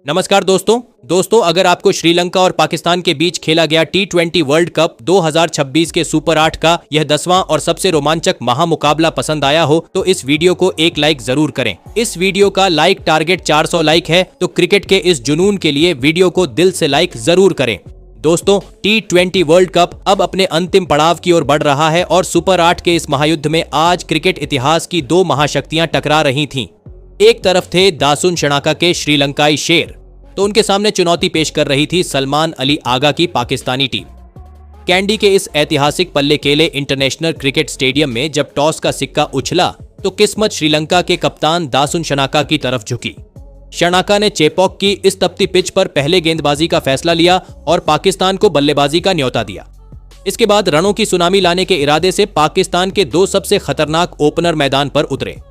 नमस्कार दोस्तों अगर आपको श्रीलंका और पाकिस्तान के बीच खेला गया T20 वर्ल्ड कप 2026 के सुपर 8 का यह 10वां और सबसे रोमांचक महामुकाबला पसंद आया हो तो इस वीडियो को एक लाइक जरूर करें। इस वीडियो का लाइक टारगेट 400 लाइक है, तो क्रिकेट के इस जुनून के लिए वीडियो को दिल से लाइक जरूर करें। दोस्तों, T20 वर्ल्ड कप अब अपने अंतिम पड़ाव की ओर बढ़ रहा है और सुपर 8 के इस महायुद्ध में आज क्रिकेट इतिहास की दो महाशक्तियां टकरा रही थीं। एक तरफ थे दासुन शनाका के श्रीलंकाई शेर, तो उनके सामने चुनौती पेश कर रही थी सलमान अली आगा की पाकिस्तानी टीम। कैंडी के इस ऐतिहासिक पल्ले केले इंटरनेशनल क्रिकेट स्टेडियम में जब टॉस का सिक्का उछला तो किस्मत श्रीलंका के कप्तान दासुन शनाका की तरफ झुकी। शनाका ने चेपॉक की इस तपती पिच पर पहले गेंदबाजी का फैसला लिया और पाकिस्तान को बल्लेबाजी का न्योता दिया। इसके बाद रनों की सुनामी लाने के इरादे से पाकिस्तान के दो सबसे खतरनाक ओपनर मैदान पर उतरे।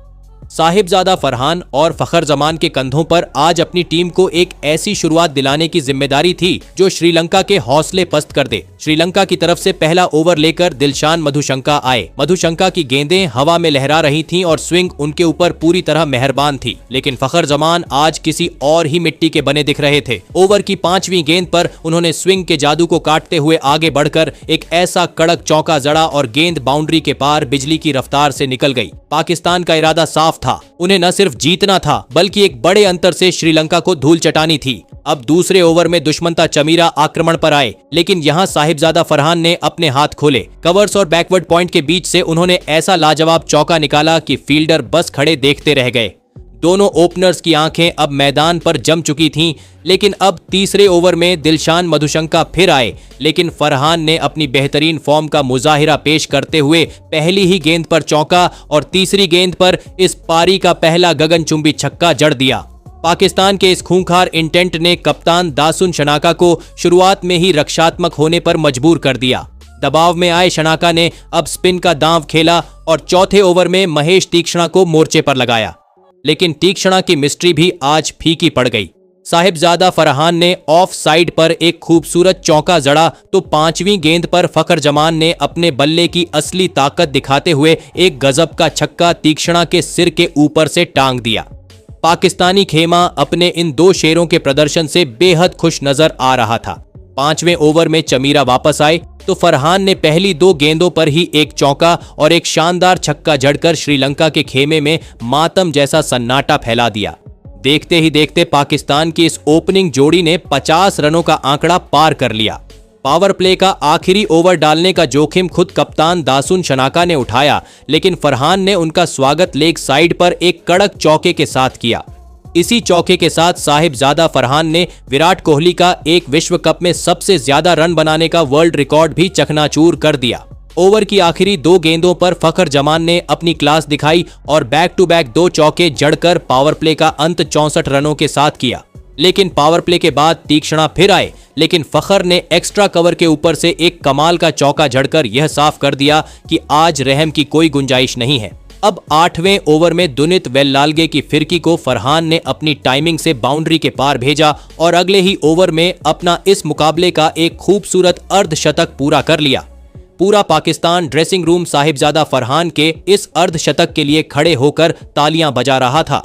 साहिबजादा फरहान और फखर जमान के कंधों पर आज अपनी टीम को एक ऐसी शुरुआत दिलाने की जिम्मेदारी थी जो श्रीलंका के हौसले पस्त कर दे। श्रीलंका की तरफ से पहला ओवर लेकर दिलशान मधुशंका आए। मधुशंका की गेंदें हवा में लहरा रही थीं और स्विंग उनके ऊपर पूरी तरह मेहरबान थी, लेकिन फखर जमान आज किसी और ही मिट्टी के बने दिख रहे थे। ओवर की 5वीं गेंद पर उन्होंने स्विंग के जादू को काटते हुए आगे बढ़कर एक ऐसा कड़क चौका जड़ा और गेंद बाउंड्री के पार बिजली की रफ्तार से निकल गई। पाकिस्तान का इरादा साफ था, उन्हें न सिर्फ जीतना था बल्कि एक बड़े अंतर से श्रीलंका को धूल चटानी थी। अब दूसरे ओवर में दुश्मनता चमीरा आक्रमण पर आए, लेकिन यहां साहिबजादा फरहान ने अपने हाथ खोले। कवर्स और बैकवर्ड पॉइंट के बीच से उन्होंने ऐसा लाजवाब चौका निकाला कि फील्डर बस खड़े देखते रह गए। दोनों ओपनर्स की आंखें अब मैदान पर जम चुकी थीं, लेकिन अब तीसरे ओवर में दिलशान मधुशंका फिर आए, लेकिन फरहान ने अपनी बेहतरीन फॉर्म का मुजाहिरा पेश करते हुए पहली ही गेंद पर चौका और तीसरी गेंद पर इस पारी का पहला गगनचुंबी छक्का जड़ दिया। पाकिस्तान के इस खूंखार इंटेंट ने कप्तान दासुन शनाका को शुरुआत में ही रक्षात्मक होने पर मजबूर कर दिया। दबाव में आए शनाका ने अब स्पिन का दांव खेला और चौथे ओवर में महेश तीक्ष्णा को मोर्चे पर लगाया, लेकिन तीक्ष्णा की मिस्ट्री भी आज फीकी पड़ गई। साहिबजादा फरहान ने ऑफ साइड पर एक खूबसूरत चौका जड़ा तो 5वीं गेंद पर फखर जमान ने अपने बल्ले की असली ताकत दिखाते हुए एक गजब का छक्का तीक्ष्णा के सिर के ऊपर से टांग दिया। पाकिस्तानी खेमा अपने इन दो शेरों के प्रदर्शन से बेहद खुश नजर आ रहा था। 5वें ओवर में चमीरा वापस आए तो फरहान ने पहली 2 गेंदों पर ही एक चौका और एक शानदार छक्का जड़कर श्रीलंका के खेमे में मातम जैसा सन्नाटा फैला दिया। देखते ही देखते पाकिस्तान की इस ओपनिंग जोड़ी ने 50 रनों का आंकड़ा पार कर लिया। पावर प्ले का आखिरी ओवर डालने का जोखिम खुद कप्तान दासुन शनाका ने उठाया, लेकिन फरहान ने उनका स्वागत लेग साइड पर एक कड़क चौके के साथ किया। इसी चौके के साथ साहिबजादा फरहान ने विराट कोहली का एक विश्व कप में सबसे ज्यादा रन बनाने का वर्ल्ड रिकॉर्ड भी चकनाचूर कर दिया। ओवर की आखिरी 2 गेंदों पर फखर जमान ने अपनी क्लास दिखाई और बैक टू बैक 2 चौके जड़कर पावर प्ले का अंत 64 रनों के साथ किया। लेकिन पावर प्ले के बाद तीक्ष्णा फिर आए, लेकिन फखर ने एक्स्ट्रा कवर के ऊपर से एक कमाल का चौका जड़कर यह साफ कर दिया कि आज रहम की कोई गुंजाइश नहीं है। अब 8वें ओवर में दुनित वेल्लाल्गे की फिरकी को फरहान ने अपनी टाइमिंग से बाउंड्री के पार भेजा और अगले ही ओवर में अपना इस मुकाबले का एक खूबसूरत अर्धशतक पूरा कर लिया। पूरा पाकिस्तान ड्रेसिंग रूम साहिबजादा फरहान के इस अर्धशतक के लिए खड़े होकर तालियां बजा रहा था।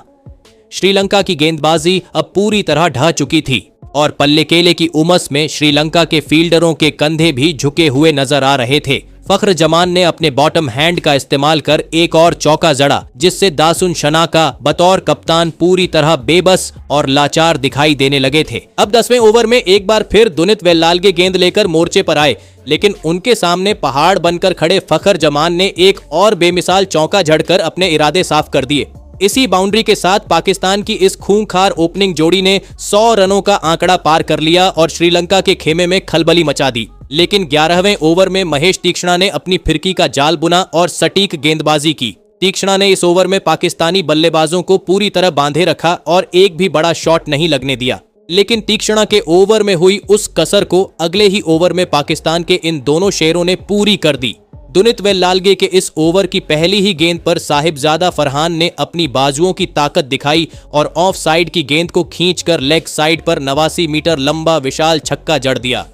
श्रीलंका की गेंदबाजी अब पूरी तरह ढह चुकी थी और पल्ले केले की उमस में श्रीलंका के फील्डरों के कंधे भी झुके हुए नजर आ रहे थे। फखर जमान ने अपने बॉटम हैंड का इस्तेमाल कर एक और चौका जड़ा, जिससे दासुन शनाका बतौर कप्तान पूरी तरह बेबस और लाचार दिखाई देने लगे थे। अब 10वें ओवर में एक बार फिर दुनित वेल्लाल्गे गेंद लेकर मोर्चे पर आए, लेकिन उनके सामने पहाड़ बनकर खड़े फखर जमान ने एक और बेमिसाल चौका जड़कर अपने इरादे साफ कर दिए। इसी बाउंड्री के साथ पाकिस्तान की इस खूंखार ओपनिंग जोड़ी ने 100 रनों का आंकड़ा पार कर लिया और श्रीलंका के खेमे में खलबली मचा दी। लेकिन 11वें ओवर में महेश तीक्ष्णा ने अपनी फिरकी का जाल बुना और सटीक गेंदबाजी की। तीक्ष्णा ने इस ओवर में पाकिस्तानी बल्लेबाजों को पूरी तरह बांधे रखा और एक भी बड़ा शॉट नहीं लगने दिया। लेकिन तीक्ष्णा के ओवर में हुई उस कसर को अगले ही ओवर में पाकिस्तान के इन दोनों शेरों ने पूरी कर दी। दुनित वेल्लाल्गे के इस ओवर की पहली ही गेंद पर साहिबजादा फरहान ने अपनी बाजुओं की ताकत दिखाई और ऑफ साइड की गेंद को खींचकर लेग साइड पर 89 मीटर लंबा विशाल छक्का जड़ दिया।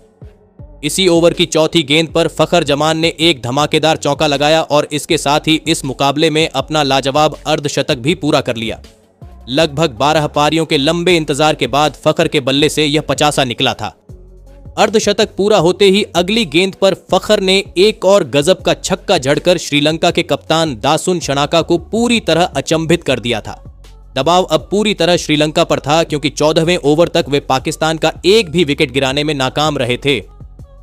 इसी ओवर की चौथी गेंद पर फखर जमान ने एक धमाकेदार चौका लगाया और इसके साथ ही इस मुकाबले में अपना लाजवाब अर्धशतक भी पूरा कर लिया। लगभग 12 पारियों के लंबे इंतजार के बाद फखर के बल्ले से यह 50 निकला था। अर्धशतक पूरा होते ही अगली गेंद पर फखर ने एक और गजब का छक्का जड़कर श्रीलंका के कप्तान दासुन शनाका को पूरी तरह अचंभित कर दिया था। दबाव अब पूरी तरह श्रीलंका पर था क्योंकि 14वें ओवर तक वे पाकिस्तान का एक भी विकेट गिराने में नाकाम रहे थे।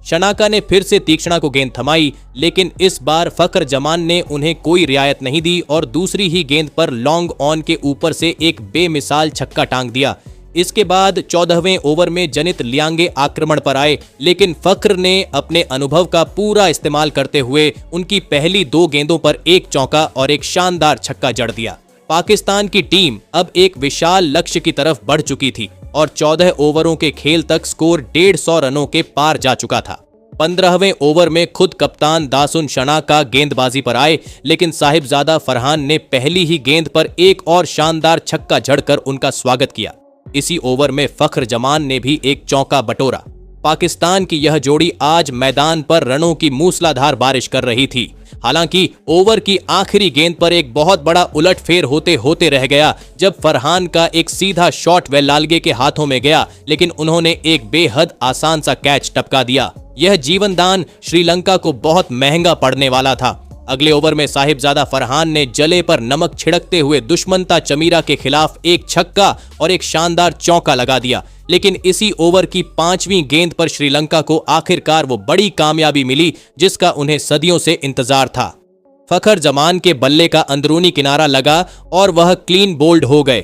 शनाका ने फिर से तीक्ष्णा को गेंद थमाई, लेकिन इस बार फखर जमान ने उन्हें कोई रियायत नहीं दी और दूसरी ही गेंद पर लॉन्ग ऑन के ऊपर से एक बेमिसाल छक्का टांग दिया। इसके बाद 14वें ओवर में जनित लियांगे आक्रमण पर आए, लेकिन फखर ने अपने अनुभव का पूरा इस्तेमाल करते हुए उनकी पहली 2 गेंदों पर एक चौका और एक शानदार छक्का जड़ दिया। पाकिस्तान की टीम अब एक विशाल लक्ष्य की तरफ बढ़ चुकी थी और 14 ओवरों के खेल तक स्कोर 150 रनों के पार जा चुका था। 15वें ओवर में खुद कप्तान दासुन शनाका गेंदबाजी पर आए, लेकिन साहिबजादा फरहान ने पहली ही गेंद पर एक और शानदार छक्का जड़कर उनका स्वागत किया। इसी ओवर में फखर जमान ने भी एक चौका बटोरा। पाकिस्तान की यह जोड़ी आज मैदान पर रनों की मूसलाधार बारिश कर रही थी। हालांकि ओवर की आखिरी गेंद पर एक बहुत बड़ा उलटफेर होते होते रह गया जब फरहान का एक सीधा शॉट वेलाल्गे के हाथों में गया, लेकिन उन्होंने एक बेहद आसान सा कैच टपका दिया। यह जीवनदान श्रीलंका को बहुत महंगा पड़ने वाला था। अगले ओवर में साहिबजादा फरहान ने जले पर नमक छिड़कते हुए दुश्मनता चमीरा के खिलाफ एक छक्का और एक शानदार चौका लगा दिया, लेकिन इसी ओवर की 5वीं गेंद पर श्रीलंका को आखिरकार वो बड़ी कामयाबी मिली जिसका उन्हें सदियों से इंतजार था। फखर जमान के बल्ले का अंदरूनी किनारा लगा और वह क्लीन बोल्ड हो गए।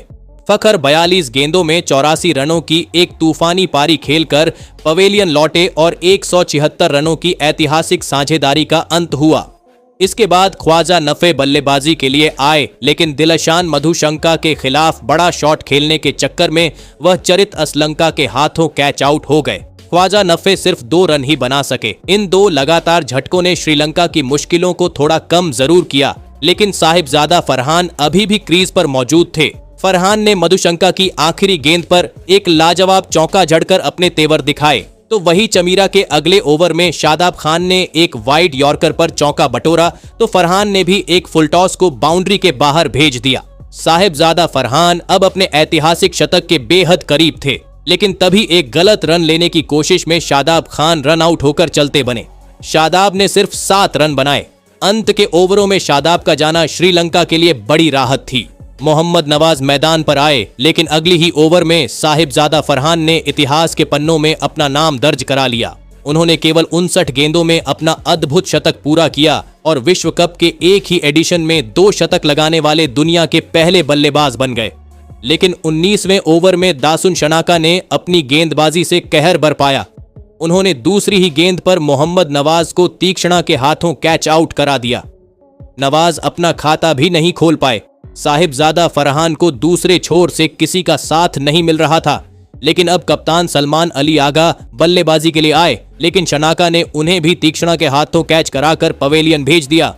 फखर 42 गेंदों में 84 रनों की एक तूफानी पारी खेलकर पवेलियन लौटे और 176 रनों की ऐतिहासिक साझेदारी का अंत हुआ। इसके बाद ख्वाजा नफे बल्लेबाजी के लिए आए, लेकिन दिलशान मधुशंका के खिलाफ बड़ा शॉट खेलने के चक्कर में वह चरित असलंका के हाथों कैच आउट हो गए। ख्वाजा नफे सिर्फ 2 रन ही बना सके। इन 2 लगातार झटकों ने श्रीलंका की मुश्किलों को थोड़ा कम जरूर किया, लेकिन साहिबजादा फरहान अभी भी क्रीज पर मौजूद थे। फरहान ने मधुशंका की आखिरी गेंद पर एक लाजवाब चौका जड़कर अपने तेवर दिखाए, तो वही चमीरा के अगले ओवर में शादाब खान ने एक वाइड यॉर्कर पर चौका बटोरा तो फरहान ने भी एक फुल टॉस को बाउंड्री के बाहर भेज दिया। साहिबजादा फरहान अब अपने ऐतिहासिक शतक के बेहद करीब थे, लेकिन तभी एक गलत रन लेने की कोशिश में शादाब खान रन आउट होकर चलते बने। शादाब ने सिर्फ 7 रन बनाए। अंत के ओवरों में शादाब का जाना श्रीलंका के लिए बड़ी राहत थी। मोहम्मद नवाज मैदान पर आए, लेकिन अगली ही ओवर में साहिबजादा फरहान ने इतिहास के पन्नों में अपना नाम दर्ज करा लिया। उन्होंने केवल 59 गेंदों में अपना अद्भुत शतक पूरा किया और विश्व कप के एक ही एडिशन में 2 शतक लगाने वाले दुनिया के पहले बल्लेबाज बन गए। लेकिन 19वें ओवर में दासुन शनाका ने अपनी गेंदबाजी से कहर बरपाया। उन्होंने दूसरी ही गेंद पर मोहम्मद नवाज को तीक्ष्णा के हाथों कैच आउट करा दिया। नवाज अपना खाता भी नहीं खोल पाए। साहिबजादा फरहान को दूसरे छोर से किसी का साथ नहीं मिल रहा था, लेकिन अब कप्तान सलमान अली आगा बल्लेबाजी के लिए आए, लेकिन शनाका ने उन्हें भी तीक्ष्णा के हाथों कैच कराकर पवेलियन भेज दिया।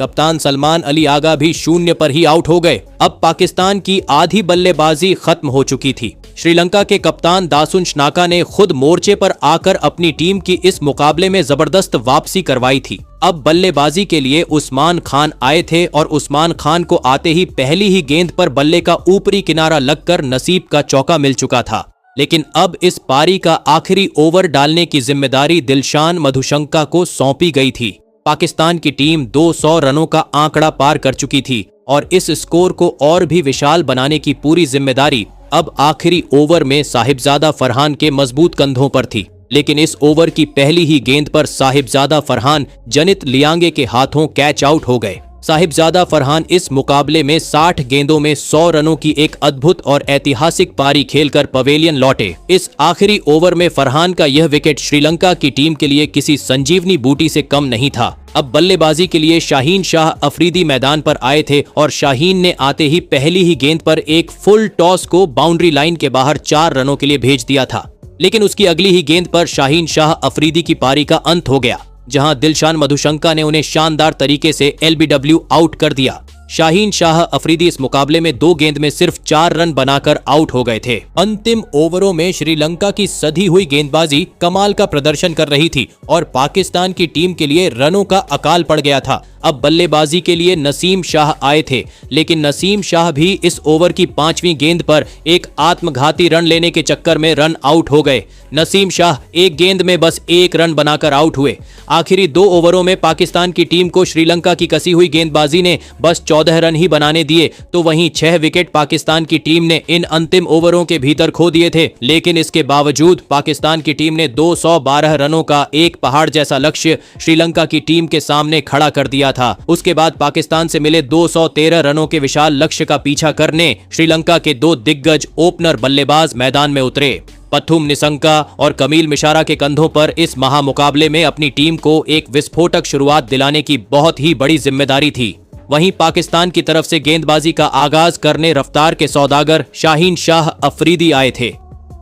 कप्तान सलमान अली आगा भी 0 पर ही आउट हो गए। अब पाकिस्तान की आधी बल्लेबाजी खत्म हो चुकी थी। श्रीलंका के कप्तान दासुन शनाका ने खुद मोर्चे पर आकर अपनी टीम की इस मुकाबले में जबरदस्त वापसी करवाई थी। अब बल्लेबाजी के लिए उस्मान खान आए थे और उस्मान खान को आते ही पहली ही गेंद पर बल्ले का ऊपरी किनारा लगकर नसीब का चौका मिल चुका था। लेकिन अब इस पारी का आखिरी ओवर डालने की जिम्मेदारी दिलशान मधुशंका को सौंपी गई थी। पाकिस्तान की टीम 200 रनों का आंकड़ा पार कर चुकी थी और इस स्कोर को और भी विशाल बनाने की पूरी जिम्मेदारी अब आखिरी ओवर में साहिबजादा फरहान के मजबूत कंधों पर थी। लेकिन इस ओवर की पहली ही गेंद पर साहिबजादा फरहान जनित लियांगे के हाथों कैच आउट हो गए। साहिबजादा फरहान इस मुकाबले में 60 गेंदों में 100 रनों की एक अद्भुत और ऐतिहासिक पारी खेलकर पवेलियन लौटे। इस आखिरी ओवर में फरहान का यह विकेट श्रीलंका की टीम के लिए किसी संजीवनी बूटी से कम नहीं था। अब बल्लेबाजी के लिए शाहीन शाह अफरीदी मैदान पर आए थे और शाहीन ने आते ही पहली ही गेंद पर एक फुल टॉस को बाउंड्री लाइन के बाहर 4 रनों के लिए भेज दिया था। लेकिन उसकी अगली ही गेंद पर शाहीन शाह अफरीदी की पारी का अंत हो गया, जहां दिलशान मधुशंका ने उन्हें शानदार तरीके से एलबीडब्ल्यू आउट कर दिया। शाहीन शाह अफरीदी इस मुकाबले में 2 गेंद में सिर्फ 4 रन बनाकर आउट हो गए थे। अंतिम ओवरों में श्रीलंका की सधी हुई गेंदबाजी कमाल का प्रदर्शन कर रही थी और पाकिस्तान की टीम के लिए रनों का अकाल पड़ गया था। अब बल्लेबाजी के लिए नसीम शाह आए थे, लेकिन नसीम शाह भी इस ओवर की 5वीं गेंद पर एक आत्मघाती रन लेने के चक्कर में रन आउट हो गए। नसीम शाह एक गेंद में बस 1 रन बनाकर आउट हुए। आखिरी 2 ओवरों में पाकिस्तान की टीम को श्रीलंका की कसी हुई गेंदबाजी ने बस 14 रन ही बनाने दिए, तो वहीं 6 विकेट पाकिस्तान की टीम ने इन अंतिम ओवरों के भीतर खो दिए थे। लेकिन इसके बावजूद पाकिस्तान की टीम ने 212 रनों का एक पहाड़ जैसा लक्ष्य श्रीलंका की टीम के सामने खड़ा कर दिया था। उसके बाद पाकिस्तान से मिले 213 रनों के विशाल लक्ष्य का पीछा करने श्रीलंका के 2 दिग्गज ओपनर बल्लेबाज मैदान में उतरे। पथुम निसंका और कमील मिशारा के कंधों पर इस महामुकाबले में अपनी टीम को एक विस्फोटक शुरुआत दिलाने की बहुत ही बड़ी जिम्मेदारी थी। वहीं पाकिस्तान की तरफ से गेंदबाजी का आगाज करने रफ्तार के सौदागर शाहीन शाह अफरीदी आए थे,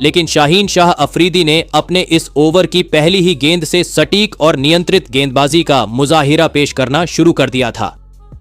लेकिन शाहीन शाह अफरीदी ने अपने इस ओवर की पहली ही गेंद से सटीक और नियंत्रित गेंदबाजी का मुजाहिरा पेश करना शुरू कर दिया था।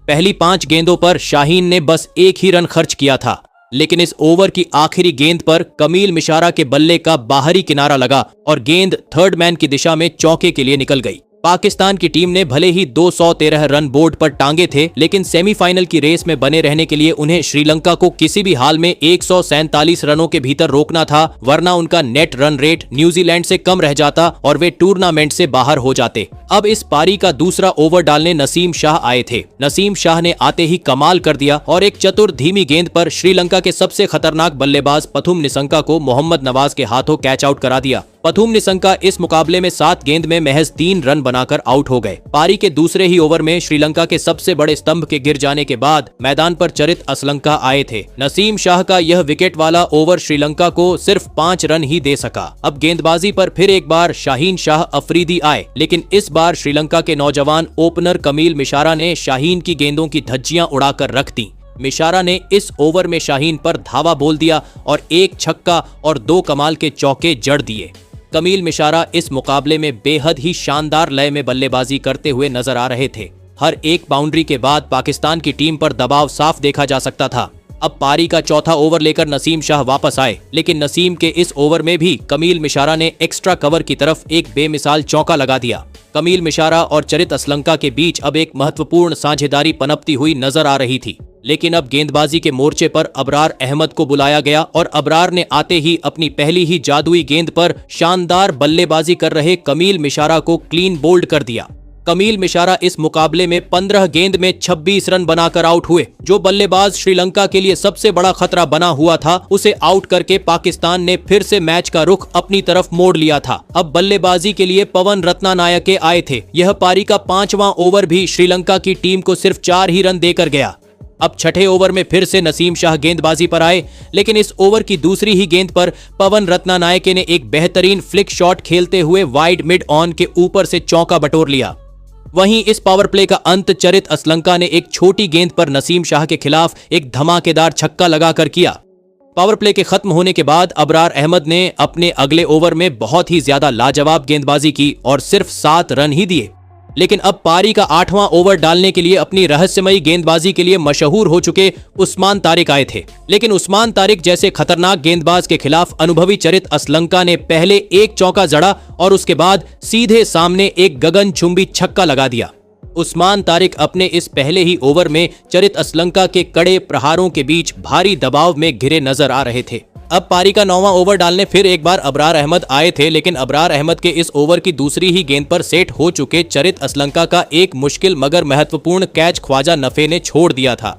पहली 5 गेंदों पर शाहीन ने बस 1 ही रन खर्च किया था, लेकिन इस ओवर की आखिरी गेंद पर कमील मिशारा के बल्ले का बाहरी किनारा लगा और गेंद थर्ड मैन की दिशा में चौके के लिए निकल गई। पाकिस्तान की टीम ने भले ही 213 रन बोर्ड पर टांगे थे, लेकिन सेमीफाइनल की रेस में बने रहने के लिए उन्हें श्रीलंका को किसी भी हाल में 147 रनों के भीतर रोकना था, वरना उनका नेट रन रेट न्यूजीलैंड से कम रह जाता और वे टूर्नामेंट से बाहर हो जाते। अब इस पारी का दूसरा ओवर डालने नसीम शाह आए थे। नसीम शाह ने आते ही कमाल कर दिया और एक चतुर धीमी गेंद पर श्रीलंका के सबसे खतरनाक बल्लेबाज पथुम निसंका को मोहम्मद नवाज के हाथों कैच आउट करा दिया। पथुम निसंका इस मुकाबले में 7 गेंद में महज 3 रन बनाकर आउट हो गए। पारी के दूसरे ही ओवर में श्रीलंका के सबसे बड़े स्तंभ के गिर जाने के बाद मैदान पर चरित असलंका आए थे। नसीम शाह का यह विकेट वाला ओवर श्रीलंका को सिर्फ 5 रन ही दे सका। अब गेंदबाजी पर फिर एक बार शाहीन शाह अफरीदी आए, लेकिन इस बार श्रीलंका के नौजवान ओपनर कमील मिशारा ने शाहीन की गेंदों की धज्जियां उड़ाकर रख दी। मिशारा ने इस ओवर में शाहीन पर धावा बोल दिया और 1 छक्का और 2 कमाल के चौके जड़ दिए। कमील मिशारा इस मुकाबले में बेहद ही शानदार लय में बल्लेबाजी करते हुए नजर आ रहे थे। हर एक बाउंड्री के बाद पाकिस्तान की टीम पर दबाव साफ देखा जा सकता था। अब पारी का चौथा ओवर लेकर नसीम शाह वापस आए, लेकिन नसीम के इस ओवर में भी कमील मिशारा ने एक्स्ट्रा कवर की तरफ एक बेमिसाल चौका लगा दिया। कमील मिशारा और चरित असलंका के बीच अब एक महत्वपूर्ण साझेदारी पनपती हुई नजर आ रही थी, लेकिन अब गेंदबाजी के मोर्चे पर अबरार अहमद को बुलाया गया और अबरार ने आते ही अपनी पहली ही जादुई गेंद पर शानदार बल्लेबाजी कर रहे कमील मिशारा को क्लीन बोल्ड कर दिया। कमील मिशारा इस मुकाबले में 15 गेंद में 26 रन बनाकर आउट हुए। जो बल्लेबाज श्रीलंका के लिए सबसे बड़ा खतरा बना हुआ था, उसे आउट करके पाकिस्तान ने फिर से मैच का रुख अपनी तरफ मोड़ लिया था। अब बल्लेबाजी के लिए पवन रत्नानायके आए थे। यह पारी का 5वां ओवर भी श्रीलंका की टीम को सिर्फ 4 ही रन देकर गया। अब छठे ओवर में फिर से नसीम शाह गेंदबाजी पर आए, लेकिन इस ओवर की दूसरी ही गेंद पर पवन रत्नानायके ने एक बेहतरीन फ्लिक शॉट खेलते हुए वाइड मिड ऑन के ऊपर से चौका बटोर लिया। वहीं इस पावर प्ले का अंत चरित असलंका ने एक छोटी गेंद पर नसीम शाह के खिलाफ एक धमाकेदार छक्का लगाकर किया। पावर प्ले के खत्म होने के बाद अबरार अहमद ने अपने अगले ओवर में बहुत ही ज्यादा लाजवाब गेंदबाजी की और सिर्फ 7 रन ही दिए। लेकिन अब पारी का 8वां ओवर डालने के लिए अपनी रहस्यमयी गेंदबाजी के लिए मशहूर हो चुके उस्मान तारिक आए थे, लेकिन उस्मान तारिक जैसे खतरनाक गेंदबाज के खिलाफ अनुभवी चरित असलंका ने पहले एक चौका जड़ा और उसके बाद सीधे सामने एक गगनचुंबी छक्का लगा दिया। उस्मान तारिक अपने इस पहले ही ओवर में चरित असलंका के कड़े प्रहारों के बीच भारी दबाव में घिरे नजर आ रहे थे। अब पारी का 9वां ओवर डालने फिर एक बार अबरार अहमद आए थे, लेकिन अबरार अहमद के इस ओवर की दूसरी ही गेंद पर सेट हो चुके चरित असलंका का एक मुश्किल मगर महत्वपूर्ण कैच ख्वाजा नफे ने छोड़ दिया था।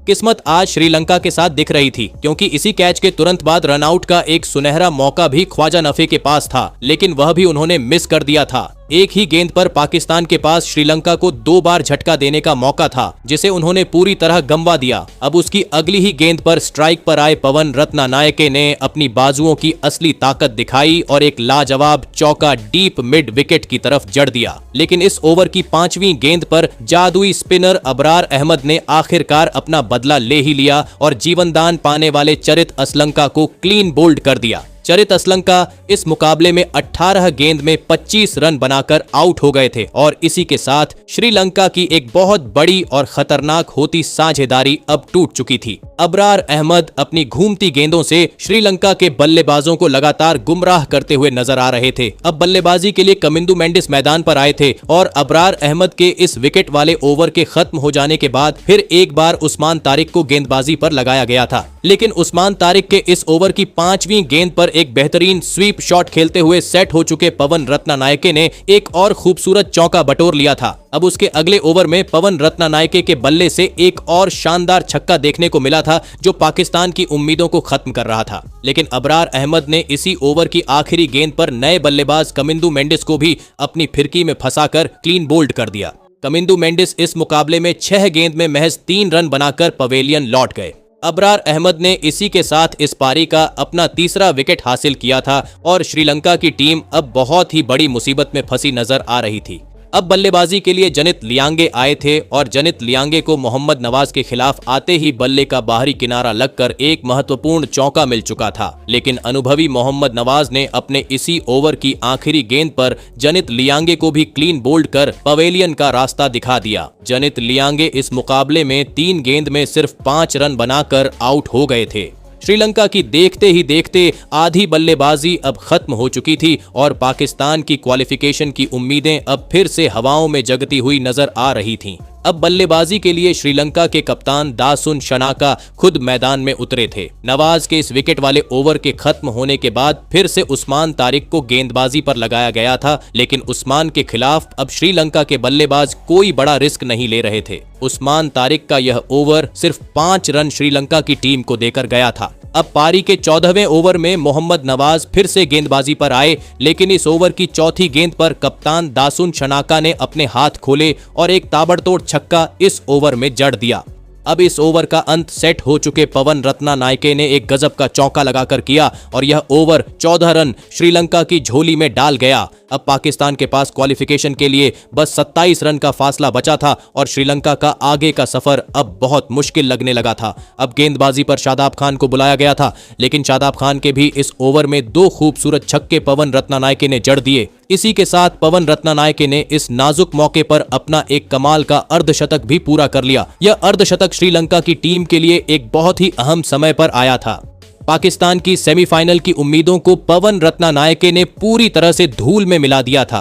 किस्मत आज श्रीलंका के साथ दिख रही थी, क्योंकि इसी कैच के तुरंत बाद रनआउट का एक सुनहरा मौका भी ख्वाजा नफे के पास था, लेकिन वह भी उन्होंने मिस कर दिया था। एक ही गेंद पर पाकिस्तान के पास श्रीलंका को 2 बार झटका देने का मौका था, जिसे उन्होंने पूरी तरह गंवा दिया। अब उसकी अगली ही गेंद पर स्ट्राइक पर आए पवन रत्नानायके ने अपनी बाजुओं की असली ताकत दिखाई और एक लाजवाब चौका डीप मिड विकेट की तरफ जड़ दिया। लेकिन इस ओवर की 5वीं गेंद पर जादुई स्पिनर अबरार अहमद ने आखिरकार अपना बदला ले ही लिया और जीवनदान पाने वाले चरित असलंका को क्लीन बोल्ड कर दिया। चरित असलंका इस मुकाबले में 18 गेंद में 25 रन बनाकर आउट हो गए थे और इसी के साथ श्रीलंका की एक बहुत बड़ी और खतरनाक होती साझेदारी अब टूट चुकी थी। अबरार अहमद अपनी घूमती गेंदों से श्रीलंका के बल्लेबाजों को लगातार गुमराह करते हुए नजर आ रहे थे। अब बल्लेबाजी के लिए कमिंदु मेंडिस मैदान पर आए थे और अबरार अहमद के इस विकेट वाले ओवर के खत्म हो जाने के बाद फिर एक बार उस्मान तारिक को गेंदबाजी पर लगाया गया था, लेकिन उस्मान तारिक के इस ओवर की 5वीं गेंद पर एक बेहतरीन स्वीप शॉट खेलते हुए सेट हो चुके पवन रत्नानायके ने एक और खूबसूरत चौका बटोर लिया था। अब उसके अगले ओवर में पवन रत्नानायके के बल्ले से एक और शानदार छक्का देखने को मिला था जो पाकिस्तान की उम्मीदों को खत्म कर रहा था, लेकिन अबरार अहमद ने इसी ओवर की आखिरी गेंद पर नए बल्लेबाज कमिंदु मेंडिस को भी अपनी फिरकी में फंसाकर क्लीन बोल्ड कर दिया। कमिंदु मेंडिस इस मुकाबले में 6 गेंद में महज 3 रन बनाकर पवेलियन लौट गए। अबरार अहमद ने इसी के साथ इस पारी का अपना तीसरा विकेट हासिल किया था और श्रीलंका की टीम अब बहुत ही बड़ी मुसीबत में फंसी नजर आ रही थी। अब बल्लेबाजी के लिए जनित लियांगे आए थे और जनित लियांगे को मोहम्मद नवाज के खिलाफ आते ही बल्ले का बाहरी किनारा लगकर एक महत्वपूर्ण चौका मिल चुका था, लेकिन अनुभवी मोहम्मद नवाज ने अपने इसी ओवर की आखिरी गेंद पर जनित लियांगे को भी क्लीन बोल्ड कर पवेलियन का रास्ता दिखा दिया। जनित लियांगे इस मुकाबले में 3 गेंद में सिर्फ 5 रन बनाकर आउट हो गए थे। श्रीलंका की देखते ही देखते आधी बल्लेबाजी अब खत्म हो चुकी थी और पाकिस्तान की क्वालिफिकेशन की उम्मीदें अब फिर से हवाओं में जगती हुई नजर आ रही थीं। अब बल्लेबाजी के लिए श्रीलंका के कप्तान दासुन शनाका खुद मैदान में उतरे थे। नवाज के इस विकेट वाले ओवर के खत्म होने के बाद फिर से उस्मान तारिक को गेंदबाजी पर लगाया गया था, लेकिन उस्मान के खिलाफ अब श्रीलंका के बल्लेबाज कोई बड़ा रिस्क नहीं ले रहे थे। उस्मान तारिक का यह ओवर सिर्फ 5 रन श्रीलंका की टीम को देकर गया था। अब पारी के 14वें ओवर में मोहम्मद नवाज फिर से गेंदबाजी पर आए, लेकिन इस ओवर की चौथी गेंद पर कप्तान दासुन शनाका ने अपने हाथ खोले और एक ताबड़तोड़ छक्का इस ओवर में जड़ दिया। अब इस ओवर का अंत सेट हो चुके पवन रत्नानायके ने एक गजब का चौका लगाकर किया और यह ओवर 14 रन श्रीलंका की झोली में डाल गया। अब पाकिस्तान के पास क्वालिफिकेशन के लिए बस 27 रन का फासला बचा था और श्रीलंका का आगे का सफर अब बहुत मुश्किल लगने लगा था। अब गेंदबाजी पर शादाब खान को बुलाया गया था, लेकिन शादाब खान के भी इस ओवर में 2 खूबसूरत छक्के पवन रत्नानायके ने जड़ दिए। इसी के साथ पवन रत्नानायके ने इस नाजुक मौके पर अपना एक कमाल का अर्धशतक भी पूरा कर लिया। यह अर्धशतक श्रीलंका की टीम के लिए एक बहुत ही अहम समय पर आया था। पाकिस्तान की सेमीफाइनल की उम्मीदों को पवन रत्नानायके ने पूरी तरह से धूल में मिला दिया था।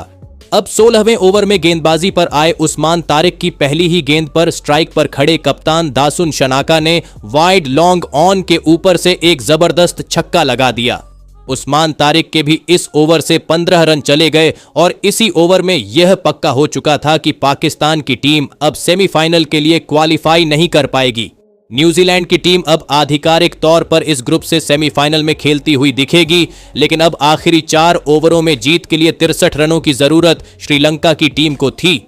अब 16वें ओवर में गेंदबाजी पर आए उस्मान तारिक की पहली ही गेंद पर स्ट्राइक पर खड़े कप्तान दासुन शनाका ने वाइड लॉन्ग ऑन के ऊपर से एक जबरदस्त छक्का लगा दिया। उस्मान तारिक के भी इस ओवर से 15 रन चले गए और इसी ओवर में यह पक्का हो चुका था कि पाकिस्तान की टीम अब सेमीफाइनल के लिए क्वालिफाई नहीं कर पाएगी। न्यूजीलैंड की टीम अब आधिकारिक तौर पर इस ग्रुप से सेमीफाइनल में खेलती हुई दिखेगी, लेकिन अब आखिरी 4 ओवरों में जीत के लिए 63 रनों की जरूरत श्रीलंका की टीम को थी।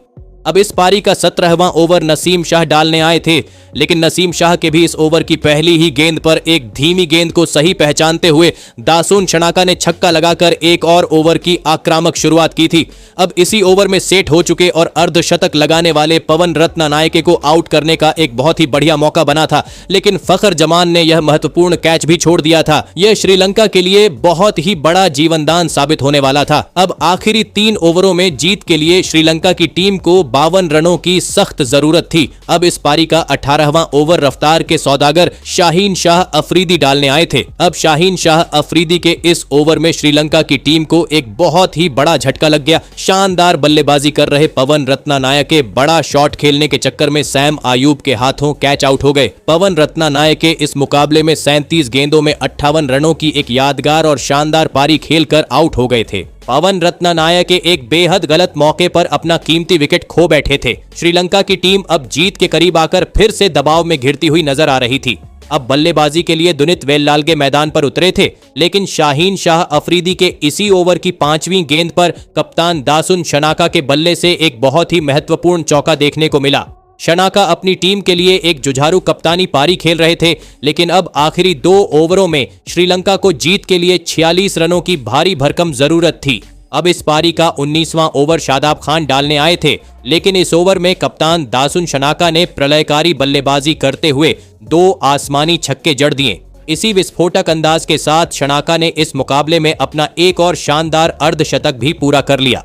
अब इस पारी का 17वां ओवर नसीम शाह डालने आए थे, लेकिन नसीम शाह के भी इस ओवर की पहली ही गेंद पर एक धीमी गेंद को सही पहचानते हुए दासुन शनाका ने छक्का लगाकर एक और ओवर की आक्रामक शुरुआत की थी। अब इसी ओवर में सेट हो चुके और अर्धशतक लगाने वाले पवन रत्नानायके को आउट करने का एक बहुत ही बढ़िया मौका बना था, लेकिन फखर जमान ने यह महत्वपूर्ण कैच भी छोड़ दिया था। यह श्रीलंका के लिए बहुत ही बड़ा जीवनदान साबित होने वाला था। अब आखिरी 3 ओवरों में जीत के लिए श्रीलंका की टीम को 52 रनों की सख्त जरूरत थी। अब इस पारी का 18वां ओवर रफ्तार के सौदागर शाहीन शाह अफरीदी डालने आए थे। अब शाहीन शाह अफरीदी के इस ओवर में श्रीलंका की टीम को एक बहुत ही बड़ा झटका लग गया। शानदार बल्लेबाजी कर रहे पवन रत्नानायके बड़ा शॉट खेलने के चक्कर में सैम आयूब के हाथों कैच आउट हो गए। पवन रत्नानायके इस मुकाबले में 37 गेंदों में 58 रनों की एक यादगार और शानदार पारी खेलकर आउट हो गए थे। पवन रत्नानायके एक बेहद गलत मौके पर अपना कीमती विकेट खो बैठे थे। श्रीलंका की टीम अब जीत के करीब आकर फिर से दबाव में घिरती हुई नजर आ रही थी। अब बल्लेबाजी के लिए दुनित वेल्लाल्गे मैदान पर उतरे थे, लेकिन शाहीन शाह अफरीदी के इसी ओवर की 5वीं गेंद पर कप्तान दासुन शनाका के बल्ले से एक बहुत ही महत्वपूर्ण चौका देखने को मिला। शनाका अपनी टीम के लिए एक जुझारू कप्तानी पारी खेल रहे थे, लेकिन अब आखिरी 2 ओवरों में श्रीलंका को जीत के लिए 46 रनों की भारी भरकम जरूरत थी। अब इस पारी का 19वां ओवर शादाब खान डालने आए थे, लेकिन इस ओवर में कप्तान दासुन शनाका ने प्रलयकारी बल्लेबाजी करते हुए 2 आसमानी छक्के जड़ दिए। इसी विस्फोटक अंदाज के साथ शनाका ने इस मुकाबले में अपना एक और शानदार अर्धशतक भी पूरा कर लिया।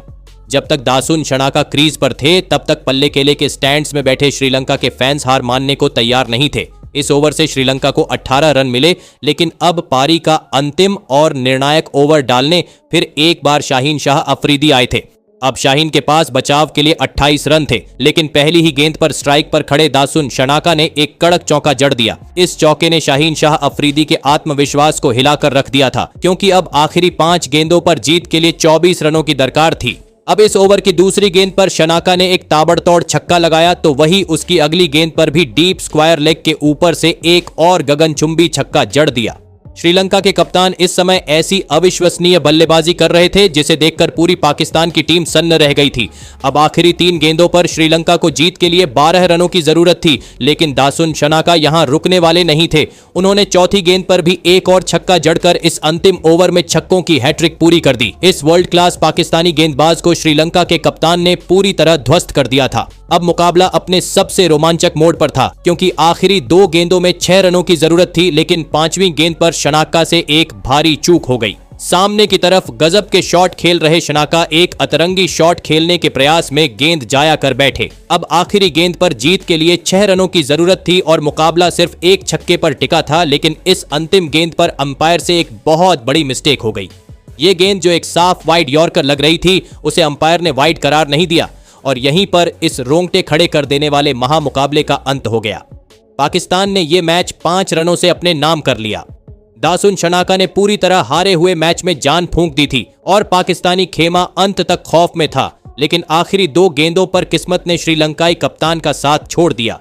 जब तक दासुन शनाका क्रीज पर थे तब तक पल्ले केले के स्टैंड्स में बैठे श्रीलंका के फैंस हार मानने को तैयार नहीं थे। इस ओवर से श्रीलंका को 18 रन मिले, लेकिन अब पारी का अंतिम और निर्णायक ओवर डालने फिर एक बार शाहीन शाह अफरीदी आए थे। अब शाहीन के पास बचाव के लिए 28 रन थे, लेकिन पहली ही गेंद पर स्ट्राइक पर खड़े दासुन शनाका ने एक कड़क चौका जड़ दिया। इस चौके ने शाहीन शाह अफरीदी के आत्मविश्वास को हिलाकर रख दिया था, क्योंकि अब आखिरी 5 गेंदों पर जीत के लिए 24 रनों की दरकार थी। अब इस ओवर की दूसरी गेंद पर शनाका ने एक ताबड़तोड़ छक्का लगाया तो वही उसकी अगली गेंद पर भी डीप स्क्वायर लेग के ऊपर से एक और गगनचुंबी छक्का जड़ दिया। श्रीलंका के कप्तान इस समय ऐसी अविश्वसनीय बल्लेबाजी कर रहे थे जिसे देखकर पूरी पाकिस्तान की टीम सन्न रह गई थी। अब आखिरी 3 गेंदों पर श्रीलंका को जीत के लिए 12 रनों की जरूरत थी, लेकिन दासुन शनाका यहां रुकने वाले नहीं थे। उन्होंने चौथी गेंद पर भी एक और छक्का जड़कर इस अंतिम ओवर में छक्कों की हैट्रिक पूरी कर दी। इस वर्ल्ड क्लास पाकिस्तानी गेंदबाज को श्रीलंका के कप्तान ने पूरी तरह ध्वस्त कर दिया था। अब मुकाबला अपने सबसे रोमांचक मोड पर था, क्योंकि आखिरी 2 गेंदों में 6 रनों की जरूरत थी, लेकिन 5वीं गेंद पर शनाका से एक भारी चूक हो गई। सामने की तरफ गजब के शॉट खेल रहे शनाका एक अतरंगी शॉट खेलने के प्रयास में गेंद जाया कर बैठे। अब आखिरी गेंद पर जीत के लिए 6 रनों की जरूरत थी और मुकाबला सिर्फ एक छक्के पर टिका था, लेकिन इस अंतिम गेंद पर अंपायर से एक बहुत बड़ी मिस्टेक हो गई। ये गेंद जो एक साफ वाइड यॉर्कर लग रही थी, उसे अंपायर ने वाइड करार नहीं दिया और यहीं पर इस रोंगटे खड़े कर देने वाले महामुकाबले का अंत हो गया। पाकिस्तान ने यह मैच 5 रनों से अपने नाम कर लिया। दासुन शनाका ने पूरी तरह हारे हुए मैच में जान फूंक दी थी और पाकिस्तानी खेमा अंत तक खौफ में था, लेकिन आखिरी 2 गेंदों पर किस्मत ने श्रीलंकाई कप्तान का साथ छोड़ दिया।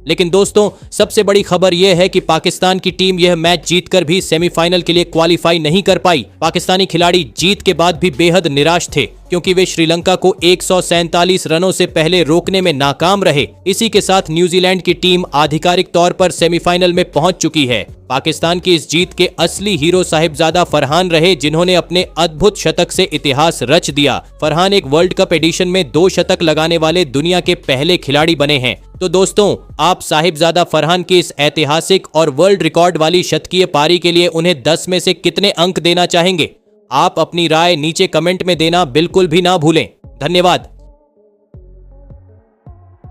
लेकिन दोस्तों, सबसे बड़ी खबर यह है कि पाकिस्तान की टीम यह मैच जीतकर भी सेमीफाइनल के लिए क्वालिफाई नहीं कर पाई। पाकिस्तानी खिलाड़ी जीत के बाद भी बेहद निराश थे, क्योंकि वे श्रीलंका को 147 रनों से पहले रोकने में नाकाम रहे। इसी के साथ न्यूजीलैंड की टीम आधिकारिक तौर पर सेमीफाइनल में पहुंच चुकी है। पाकिस्तान की इस जीत के असली हीरो साहिबजादा फरहान रहे, जिन्होंने अपने अद्भुत शतक से इतिहास रच दिया। फरहान एक वर्ल्ड कप एडिशन में 2 शतक लगाने वाले दुनिया के पहले खिलाड़ी बने हैं। तो दोस्तों, आप साहिबजादा फरहान की इस ऐतिहासिक और वर्ल्ड रिकॉर्ड वाली शतकीय पारी के लिए उन्हें 10 में से कितने अंक देना चाहेंगे? आप अपनी राय नीचे कमेंट में देना बिल्कुल भी ना भूलें। धन्यवाद।